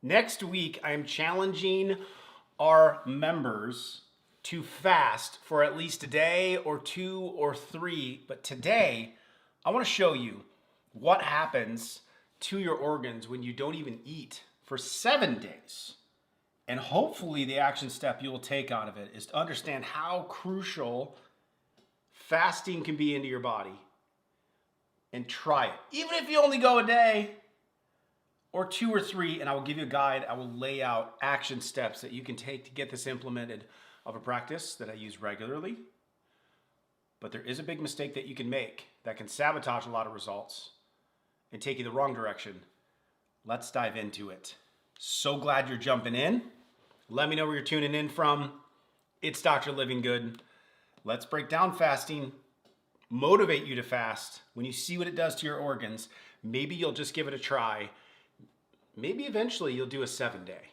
Next week, I am challenging our members to fast for at least a day or two or three. But today, I want to show you what happens to your organs when you don't even eat for 7 days. And hopefully, the action step you will take out of it is to understand how crucial fasting can be into your body. And try it. Even if you only go a day or two or three, and I will give you a guide. I will lay out action steps that you can take to get this implemented of a practice that I use regularly. But there is a big mistake that you can make that can sabotage a lot of results and take you the wrong direction. Let's dive into it. So glad you're jumping in. Let me know where you're tuning in from. It's Dr. Living Good. Let's break down fasting, motivate you to fast. When you see what it does to your organs, maybe you'll just give it a try. Maybe eventually you'll do a 7-day.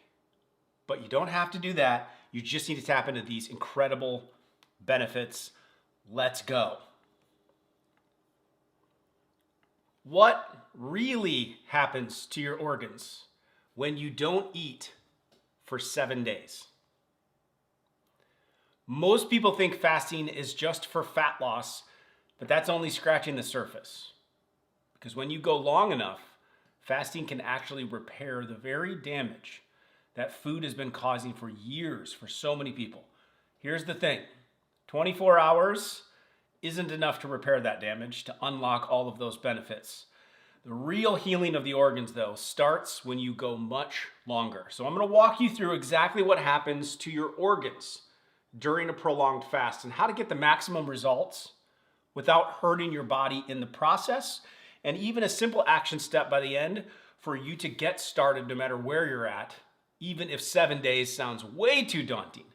But you don't have to do that. You just need to tap into these incredible benefits. Let's go. What really happens to your organs when you don't eat for 7 days? Most people think fasting is just for fat loss, but that's only scratching the surface. Because when you go long enough, fasting can actually repair the very damage that food has been causing for years for so many people. Here's the thing, 24 hours isn't enough to repair that damage, to unlock all of those benefits. The real healing of the organs, though, starts when you go much longer. So I'm going to walk you through exactly what happens to your organs during a prolonged fast and how to get the maximum results without hurting your body in the process, and even a simple action step by the end for you to get started no matter where you're at, even if 7 days sounds way too daunting.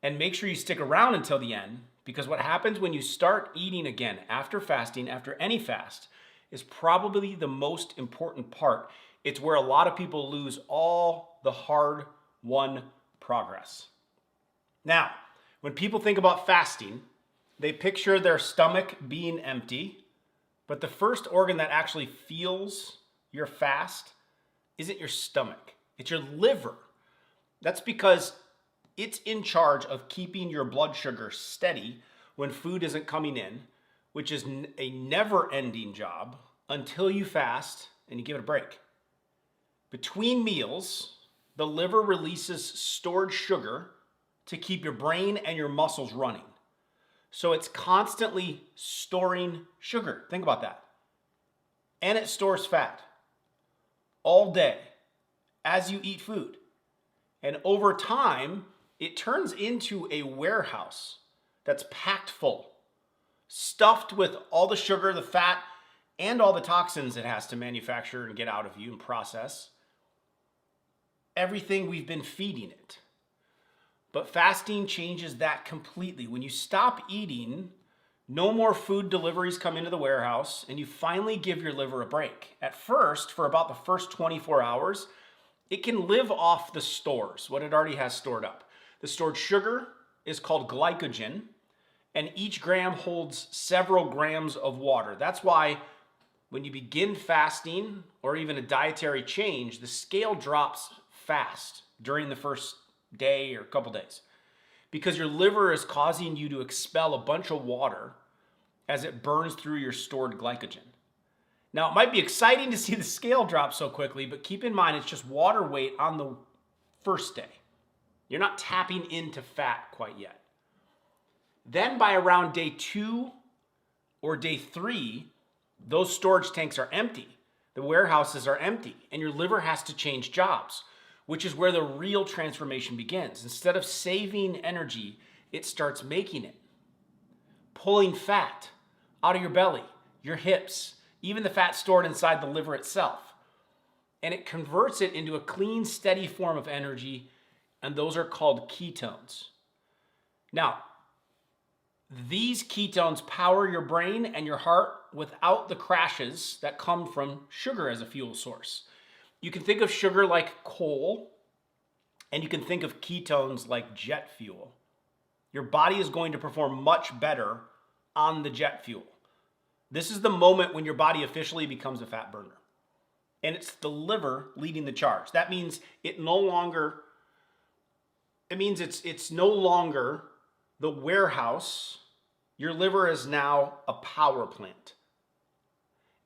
And make sure you stick around until the end, because what happens when you start eating again after fasting, after any fast, is probably the most important part. It's where a lot of people lose all the hard-won progress. Now, when people think about fasting, they picture their stomach being empty, but the first organ that actually feels your fast isn't your stomach, it's your liver. That's because it's in charge of keeping your blood sugar steady when food isn't coming in, which is a never-ending job until you fast and you give it a break. Between meals, the liver releases stored sugar to keep your brain and your muscles running. So it's constantly storing sugar. Think about that. And it stores fat all day as you eat food. And over time, it turns into a warehouse that's packed full, stuffed with all the sugar, the fat, and all the toxins it has to manufacture and get out of you and process. Everything we've been feeding it. But fasting changes that completely. When you stop eating, no more food deliveries come into the warehouse, and you finally give your liver a break. At first, for about the first 24 hours, it can live off the stores, what it already has stored up. The stored sugar is called glycogen, and each gram holds several grams of water. That's why when you begin fasting or even a dietary change, the scale drops fast during the first day or couple days, because your liver is causing you to expel a bunch of water as it burns through your stored glycogen. Now, it might be exciting to see the scale drop so quickly, but keep in mind it's just water weight on the first day. You're not tapping into fat quite yet. Then by around day 2 or day 3, those storage tanks are empty. The warehouses are empty, and your liver has to change jobs, which is where the real transformation begins. Instead of saving energy, it starts making it. Pulling fat out of your belly, your hips, even the fat stored inside the liver itself. And it converts it into a clean, steady form of energy, and those are called ketones. Now, these ketones power your brain and your heart without the crashes that come from sugar as a fuel source. You can think of sugar like coal, and you can think of ketones like jet fuel. Your body is going to perform much better on the jet fuel. This is the moment when your body officially becomes a fat burner. and it's the liver leading the charge. That means it's no longer the warehouse. Your liver is now a power plant.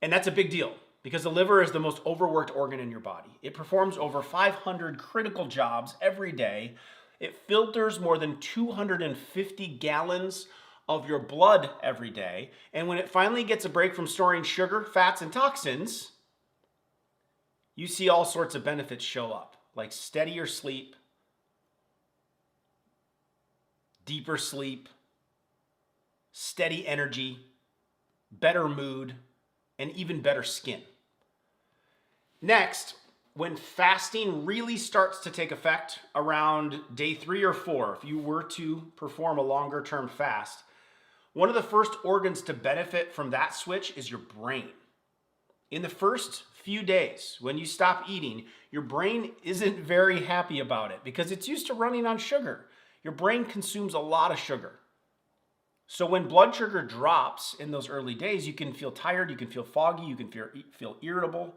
And that's a big deal because the liver is the most overworked organ in your body. It performs over 500 critical jobs every day. It filters more than 250 gallons of your blood every day. And when it finally gets a break from storing sugar, fats, and toxins, you see all sorts of benefits show up, like steadier sleep, deeper sleep, steady energy, better mood, and even better skin. Next, when fasting really starts to take effect around day 3 or 4, if you were to perform a longer term fast, one of the first organs to benefit from that switch is your brain. In the first few days, when you stop eating, your brain isn't very happy about it because it's used to running on sugar. Your brain consumes a lot of sugar. So when blood sugar drops in those early days, you can feel tired, you can feel foggy, you can feel irritable.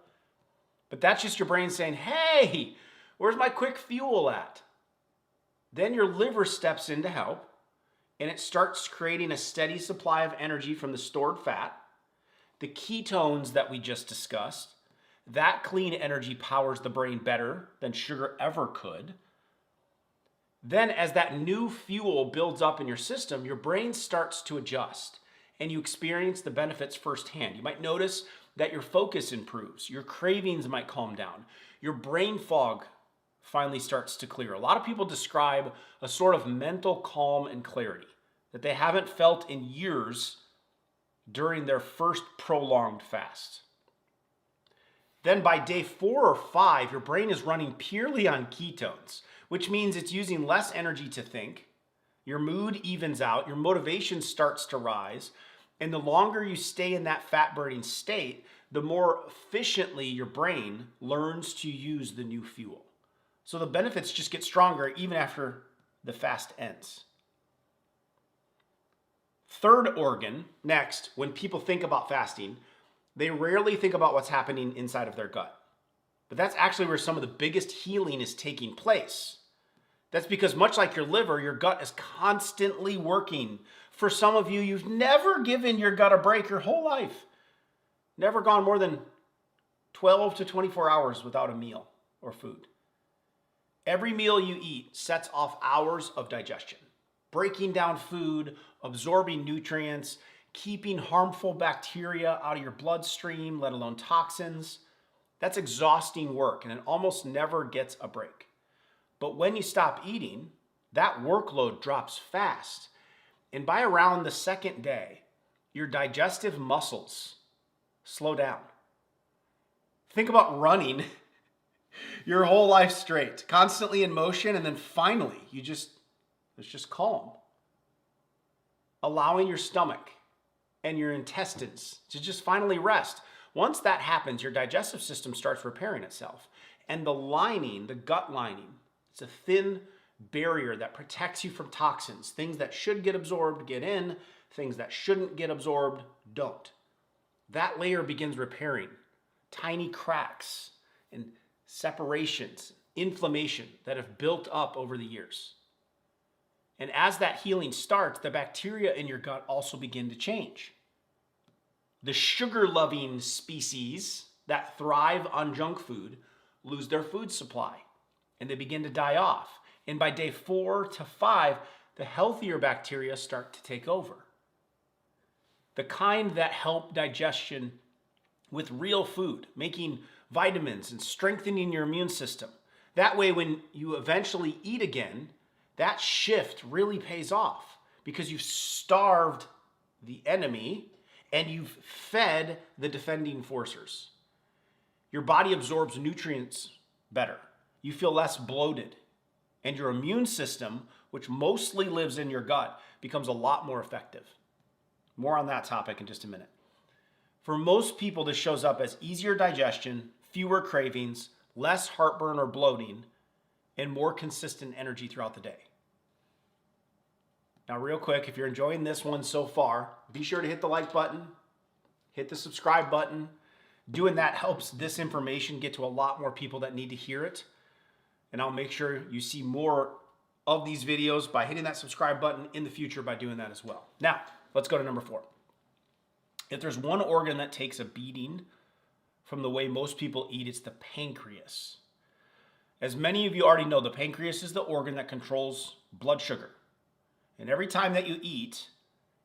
But that's just your brain saying, hey, where's my quick fuel at? Then your liver steps in to help, and it starts creating a steady supply of energy from the stored fat. The ketones that we just discussed, that clean energy powers the brain better than sugar ever could. Then as that new fuel builds up in your system, your brain starts to adjust and you experience the benefits firsthand. You might notice that your focus improves, your cravings might calm down, your brain fog finally starts to clear. A lot of people describe a sort of mental calm and clarity that they haven't felt in years during their first prolonged fast. Then by day 4 or 5, your brain is running purely on ketones, which means it's using less energy to think. Your mood evens out, your motivation starts to rise, and the longer you stay in that fat-burning state, the more efficiently your brain learns to use the new fuel. So the benefits just get stronger even after the fast ends. Third organ, next, when people think about fasting, they rarely think about what's happening inside of their gut. But that's actually where some of the biggest healing is taking place. That's because much like your liver, your gut is constantly working. For some of you, you've never given your gut a break your whole life. Never gone more than 12 to 24 hours without a meal or food. Every meal you eat sets off hours of digestion, breaking down food, absorbing nutrients, keeping harmful bacteria out of your bloodstream, let alone toxins. That's exhausting work, and it almost never gets a break. But when you stop eating, that workload drops fast. And by around the second day, your digestive muscles slow down. Think about running your whole life straight, constantly in motion, and then finally, it's just calm. Allowing your stomach and your intestines to just finally rest. Once that happens, your digestive system starts repairing itself. And the lining, the gut lining, it's a thin barrier that protects you from toxins. Things that should get absorbed get in, things that shouldn't get absorbed don't. That layer begins repairing tiny cracks and separations, inflammation that have built up over the years. And as that healing starts, the bacteria in your gut also begin to change. The sugar-loving species that thrive on junk food lose their food supply and they begin to die off. And by day 4 to 5, the healthier bacteria start to take over. The kind that help digestion with real food, making vitamins and strengthening your immune system. That way, when you eventually eat again, that shift really pays off because you've starved the enemy and you've fed the defending forces. Your body absorbs nutrients better. You feel less bloated. And your immune system, which mostly lives in your gut, becomes a lot more effective. More on that topic in just a minute. For most people, this shows up as easier digestion, fewer cravings, less heartburn or bloating, and more consistent energy throughout the day. Now, real quick, if you're enjoying this one so far, be sure to hit the like button, hit the subscribe button, Doing that helps this information get to a lot more people that need to hear it. And I'll make sure you see more of these videos by hitting that subscribe button in the future by doing that as well. Now, let's go to number 4. If there's one organ that takes a beating from the way most people eat, it's the pancreas. As many of you already know, the pancreas is the organ that controls blood sugar. And every time that you eat,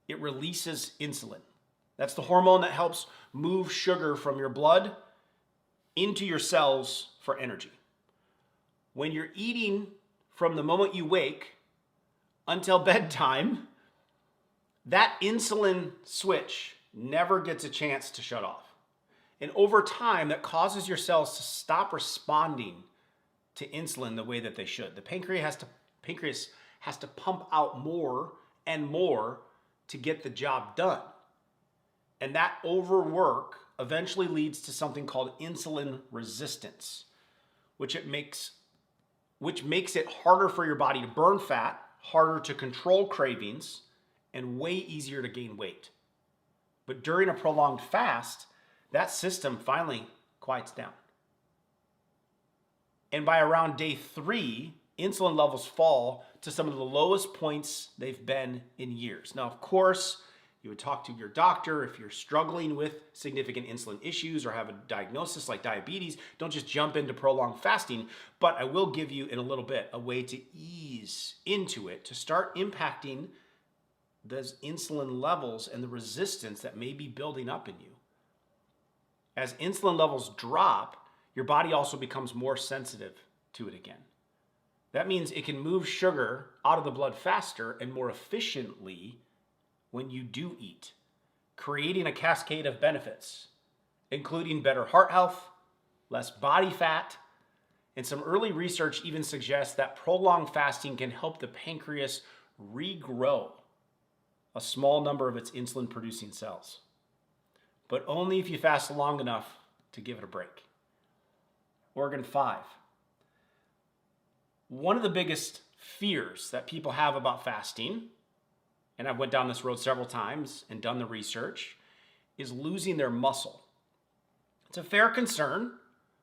it releases insulin. That's the hormone that helps move sugar from your blood into your cells for energy. When you're eating from the moment you wake until bedtime, that insulin switch never gets a chance to shut off. And over time, that causes your cells to stop responding to insulin the way that they should. The pancreas has to pump out more and more to get the job done. And that overwork eventually leads to something called insulin resistance, which makes it harder for your body to burn fat, harder to control cravings, and way easier to gain weight. But during a prolonged fast, that system finally quiets down. And by around day 3, insulin levels fall to some of the lowest points they've been in years. Now, of course, you would talk to your doctor if you're struggling with significant insulin issues or have a diagnosis like diabetes. Don't just jump into prolonged fasting, but I will give you in a little bit a way to ease into it to start impacting those insulin levels and the resistance that may be building up in you. As insulin levels drop, your body also becomes more sensitive to it again. That means it can move sugar out of the blood faster and more efficiently when you do eat, creating a cascade of benefits, including better heart health, less body fat, and some early research even suggests that prolonged fasting can help the pancreas regrow a small number of its insulin-producing cells, but only if you fast long enough to give it a break. Organ 5. One of the biggest fears that people have about fasting, and I've went down this road several times and done the research, is losing their muscle. It's a fair concern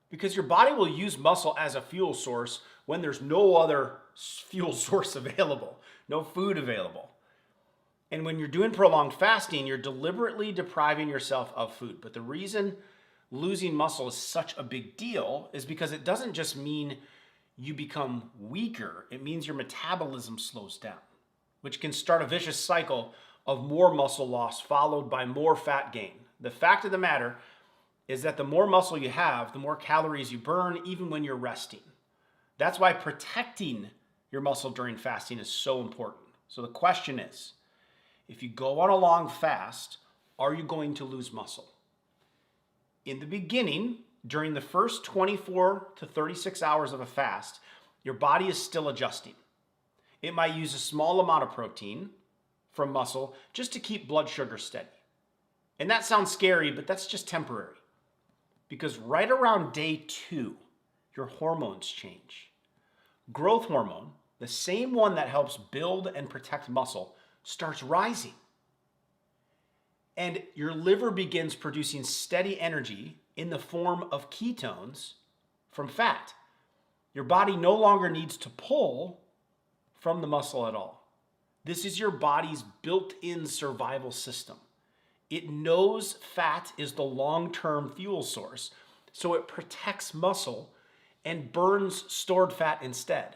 because your body will use muscle as a fuel source when there's no other fuel source available, no food available. And when you're doing prolonged fasting, you're deliberately depriving yourself of food. But the reason losing muscle is such a big deal is because it doesn't just mean you become weaker, it means your metabolism slows down, which can start a vicious cycle of more muscle loss followed by more fat gain. The fact of the matter is that the more muscle you have, the more calories you burn even when you're resting. That's why protecting your muscle during fasting is so important. So the question is, if you go on a long fast, are you going to lose muscle? In the beginning, during the first 24 to 36 hours of a fast, your body is still adjusting. It might use a small amount of protein from muscle just to keep blood sugar steady. And that sounds scary, but that's just temporary. Because right around day 2, your hormones change. Growth hormone, the same one that helps build and protect muscle, starts rising. And your liver begins producing steady energy in the form of ketones from fat. Your body no longer needs to pull from the muscle at all. This is your body's built-in survival system. It knows fat is the long-term fuel source, so it protects muscle and burns stored fat instead.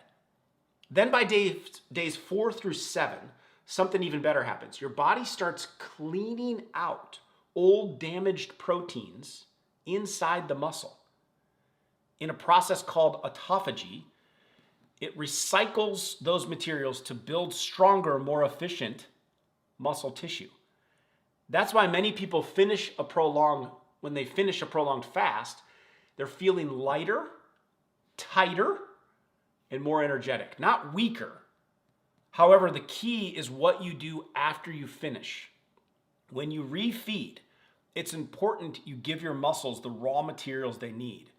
Then by days 4 through 7, something even better happens. Your body starts cleaning out old damaged proteins inside the muscle. In a process called autophagy, it recycles those materials to build stronger, more efficient muscle tissue. That's why many people when they finish a prolonged fast, they're feeling lighter, tighter, and more energetic, not weaker. However, the key is what you do after you finish. When you refeed, it's important you give your muscles the raw materials they need.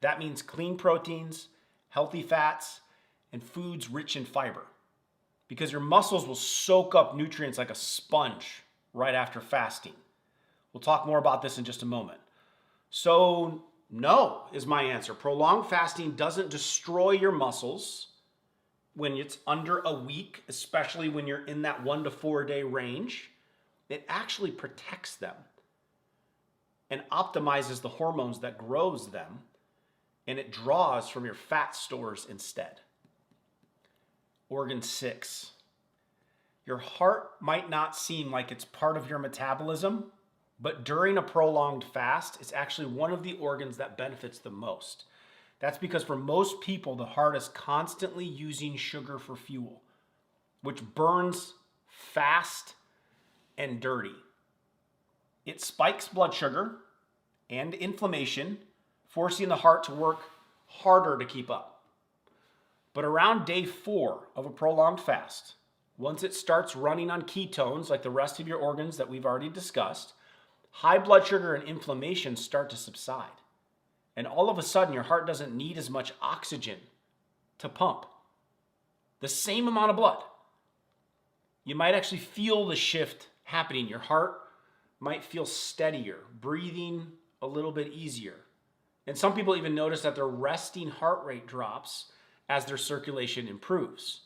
That means clean proteins, healthy fats, and foods rich in fiber. Because your muscles will soak up nutrients like a sponge right after fasting. We'll talk more about this in just a moment. So no is my answer. Prolonged fasting doesn't destroy your muscles when it's under a week, especially when you're in that 1 to 4 day range. It actually protects them and optimizes the hormones that grows them, and it draws from your fat stores instead. Organ 6. Your heart might not seem like it's part of your metabolism, but during a prolonged fast, it's actually one of the organs that benefits the most. That's because for most people, the heart is constantly using sugar for fuel, which burns fast and dirty. It spikes blood sugar and inflammation, forcing the heart to work harder to keep up. But around day 4 of a prolonged fast, once it starts running on ketones like the rest of your organs that we've already discussed, high blood sugar and inflammation start to subside. And all of a sudden, your heart doesn't need as much oxygen to pump the same amount of blood. You might actually feel the shift happening. Your heart might feel steadier, breathing a little bit easier. And some people even notice that their resting heart rate drops as their circulation improves.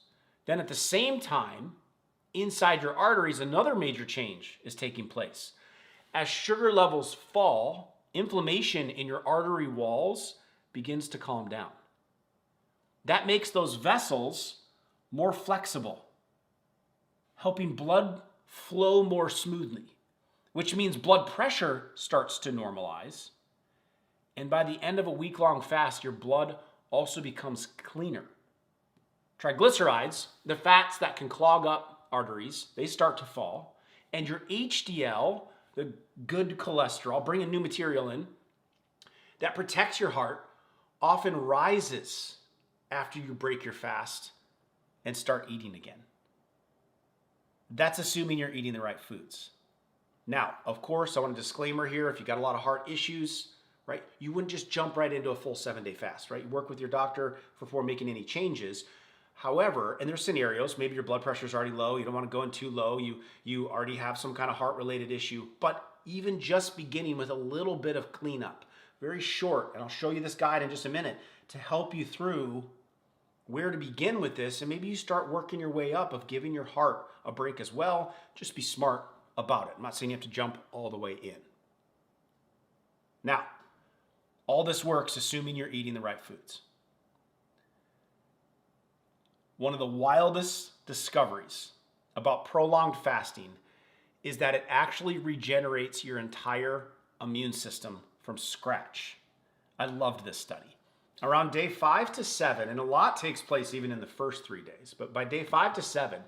Then at the same time, inside your arteries, another major change is taking place. As sugar levels fall, inflammation in your artery walls begins to calm down. That makes those vessels more flexible, helping blood flow more smoothly, which means blood pressure starts to normalize. And by the end of a week-long fast, your blood also becomes cleaner. Triglycerides, the fats that can clog up arteries, they start to fall. And your HDL, the good cholesterol, bringing new material in, that protects your heart, often rises after you break your fast and start eating again. That's assuming you're eating the right foods. Now, of course, I want a disclaimer here. If you got a lot of heart issues, right, you wouldn't just jump right into a full 7-day fast, right? You work with your doctor before making any changes. However, and there's scenarios, maybe your blood pressure is already low, you don't want to go in too low, you already have some kind of heart-related issue, but even just beginning with a little bit of cleanup, very short, and I'll show you this guide in just a minute to help you through where to begin with this, and maybe you start working your way up of giving your heart a break as well. Just be smart about it. I'm not saying you have to jump all the way in. Now, all this works assuming you're eating the right foods. One of the wildest discoveries about prolonged fasting is that it actually regenerates your entire immune system from scratch. I loved this study. Around day 5 to 7, and a lot takes place even in the first 3 days, but by day 5 to 7,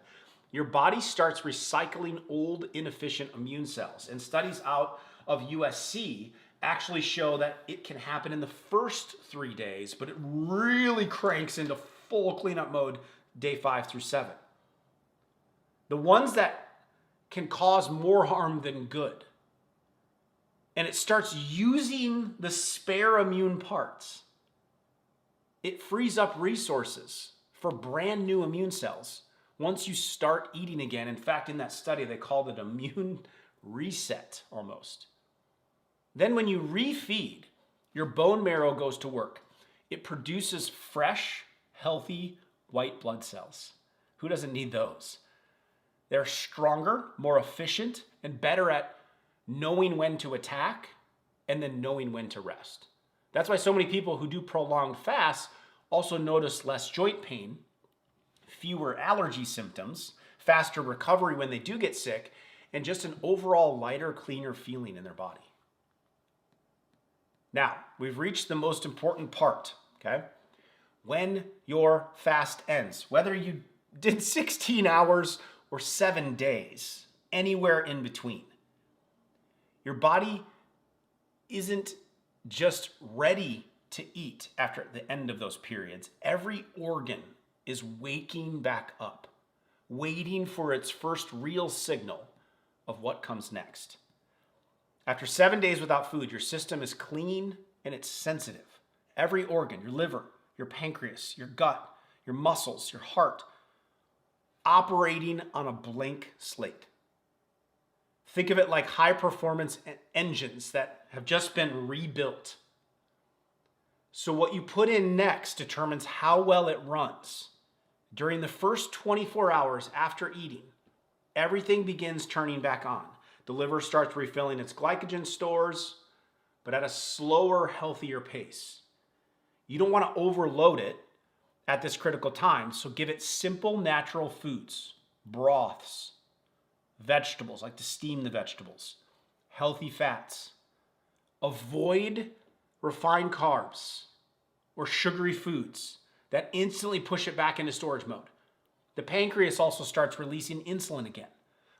your body starts recycling old, inefficient immune cells. And studies out of USC actually show that it can happen in the first 3 days, but it really cranks into full cleanup mode day 5 through 7. The ones that can cause more harm than good. And it starts using the spare immune parts. It frees up resources for brand new immune cells once you start eating again. In fact, in that study, they called it immune reset almost. Then when you refeed, your bone marrow goes to work. It produces fresh, healthy white blood cells. Who doesn't need those? They're stronger, more efficient, and better at knowing when to attack and then knowing when to rest. That's why so many people who do prolonged fasts also notice less joint pain, fewer allergy symptoms, faster recovery when they do get sick, and just an overall lighter, cleaner feeling in their body. Now, we've reached the most important part, okay? When your fast ends, whether you did 16 hours or 7 days, anywhere in between, your body isn't just ready to eat after the end of those periods. Every organ is waking back up, waiting for its first real signal of what comes next. After 7 days without food, your system is clean and it's sensitive. Every organ, your liver, your pancreas, your gut, your muscles, your heart, operating on a blank slate. Think of it like high performance engines that have just been rebuilt. So what you put in next determines how well it runs. During the first 24 hours after eating, everything begins turning back on. The liver starts refilling its glycogen stores, but at a slower, healthier pace. You don't want to overload it at this critical time, so give it simple, natural foods, broths, vegetables, like to steam the vegetables, healthy fats. Avoid refined carbs or sugary foods that instantly push it back into storage mode. The pancreas also starts releasing insulin again.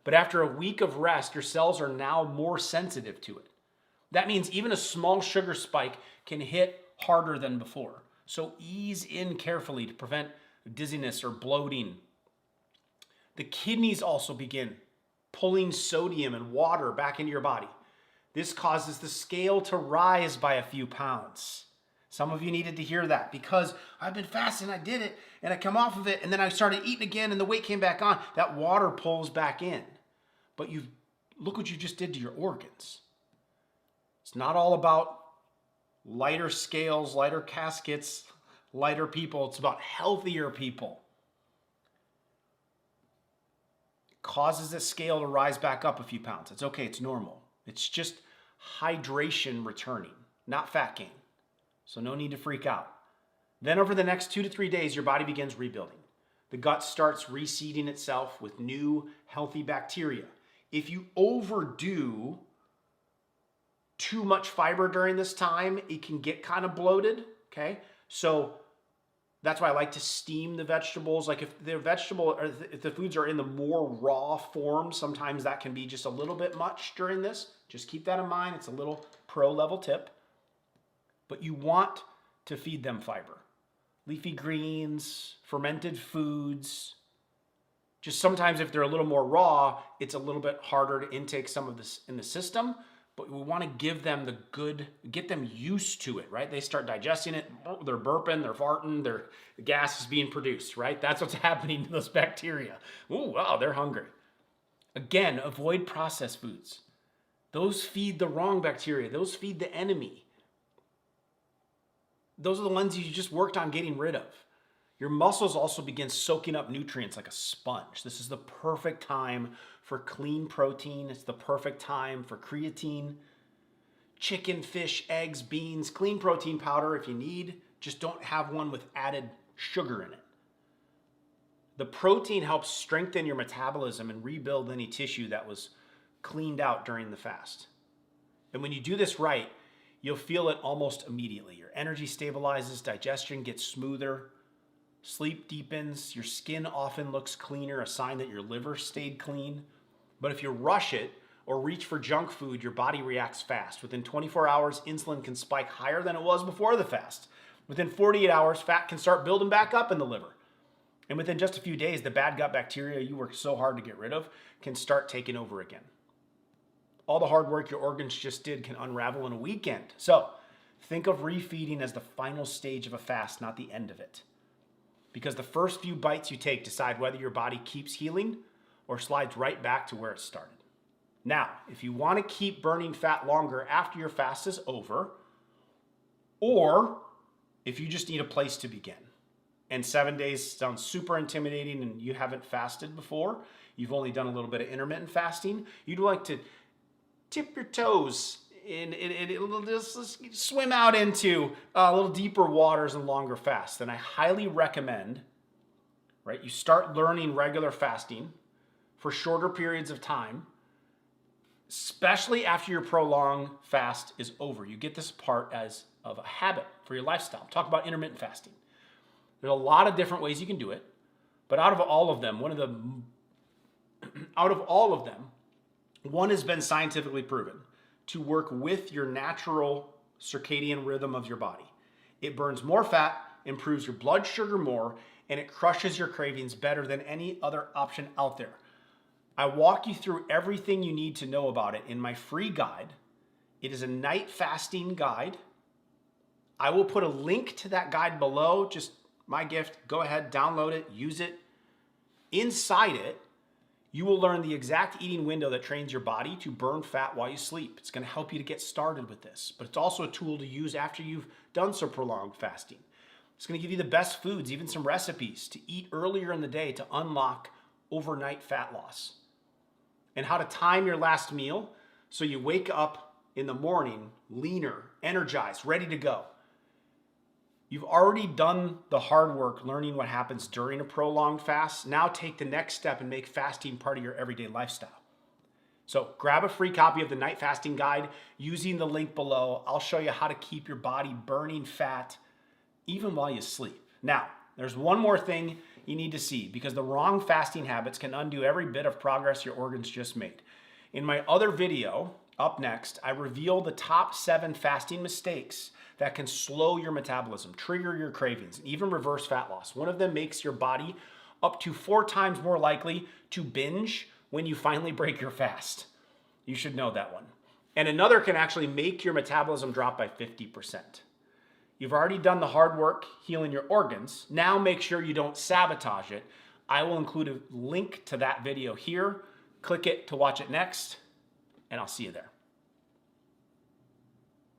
But after a week of rest, your cells are now more sensitive to it. That means even a small sugar spike can hit harder than before. So ease in carefully to prevent dizziness or bloating. The kidneys also begin pulling sodium and water back into your body. This causes the scale to rise by a few pounds. Some of you needed to hear that because I've been fasting, I did it, and I come off of it, and then I started eating again, and the weight came back on. That water pulls back in. But look what you just did to your organs. It's not all about lighter scales, lighter caskets, lighter people. It's about healthier people. It causes the scale to rise back up a few pounds. It's okay, it's normal. It's just hydration returning, not fat gain. So no need to freak out. Then over the next 2 to 3 days, your body begins rebuilding. The gut starts reseeding itself with new healthy bacteria. If you overdo too much fiber during this time, it can get kind of bloated, okay? So that's why I like to steam the vegetables. Like if the foods are in the more raw form, sometimes that can be just a little bit much during this. Just keep that in mind. It's a little pro level tip. But you want to feed them fiber. Leafy greens, fermented foods. Just sometimes if they're a little more raw, it's a little bit harder to intake some of this in the system, but we want to give them get them used to it, right? They start digesting it, they're burping, they're farting, the gas is being produced, right? That's what's happening to those bacteria. Ooh, wow, they're hungry. Again, avoid processed foods. Those feed the wrong bacteria. Those feed the enemy. Those are the ones you just worked on getting rid of. Your muscles also begin soaking up nutrients like a sponge. This is the perfect time for clean protein. It's the perfect time for creatine, chicken, fish, eggs, beans, clean protein powder if you need. Just don't have one with added sugar in it. The protein helps strengthen your metabolism and rebuild any tissue that was cleaned out during the fast. And when you do this right, you'll feel it almost immediately. Your energy stabilizes, digestion gets smoother, sleep deepens, your skin often looks cleaner, a sign that your liver stayed clean. But if you rush it or reach for junk food, your body reacts fast. Within 24 hours, insulin can spike higher than it was before the fast. Within 48 hours, fat can start building back up in the liver. And within just a few days, the bad gut bacteria you worked so hard to get rid of can start taking over again. All the hard work your organs just did can unravel in a weekend. So think of refeeding as the final stage of a fast, not the end of it. Because the first few bites you take decide whether your body keeps healing or slides right back to where it started. Now, if you want to keep burning fat longer after your fast is over, or if you just need a place to begin, and 7 days sounds super intimidating and you haven't fasted before, you've only done a little bit of intermittent fasting, you'd like to tip your toes and just swim out into a little deeper waters and longer fasts, then I highly recommend, right, you start learning regular fasting for shorter periods of time, especially after your prolonged fast is over. You get this part as of a habit for your lifestyle. Talk about intermittent fasting. There's a lot of different ways you can do it, but out of all of them, one has been scientifically proven to work with your natural circadian rhythm of your body. It burns more fat, improves your blood sugar more, and it crushes your cravings better than any other option out there. I walk you through everything you need to know about it in my free guide. It is a night fasting guide. I will put a link to that guide below. Just my gift. Go ahead, download it, use it. Inside it, You will learn the exact eating window that trains your body to burn fat while you sleep. It's going to help you to get started with this, but it's also a tool to use after you've done some prolonged fasting. It's going to give you the best foods, even some recipes to eat earlier in the day to unlock overnight fat loss. And how to time your last meal so you wake up in the morning leaner, energized, ready to go. You've already done the hard work learning what happens during a prolonged fast. Now take the next step and make fasting part of your everyday lifestyle. So grab a free copy of the Night Fasting Guide using the link below. I'll show you how to keep your body burning fat even while you sleep. Now, there's one more thing you need to see, because the wrong fasting habits can undo every bit of progress your organs just made. In my other video, up next, I reveal the top 7 fasting mistakes that can slow your metabolism, trigger your cravings, and even reverse fat loss. One of them makes your body up to 4 times more likely to binge when you finally break your fast. You should know that one. And another can actually make your metabolism drop by 50%. You've already done the hard work healing your organs. Now make sure you don't sabotage it. I will include a link to that video here. Click it to watch it next, and I'll see you there.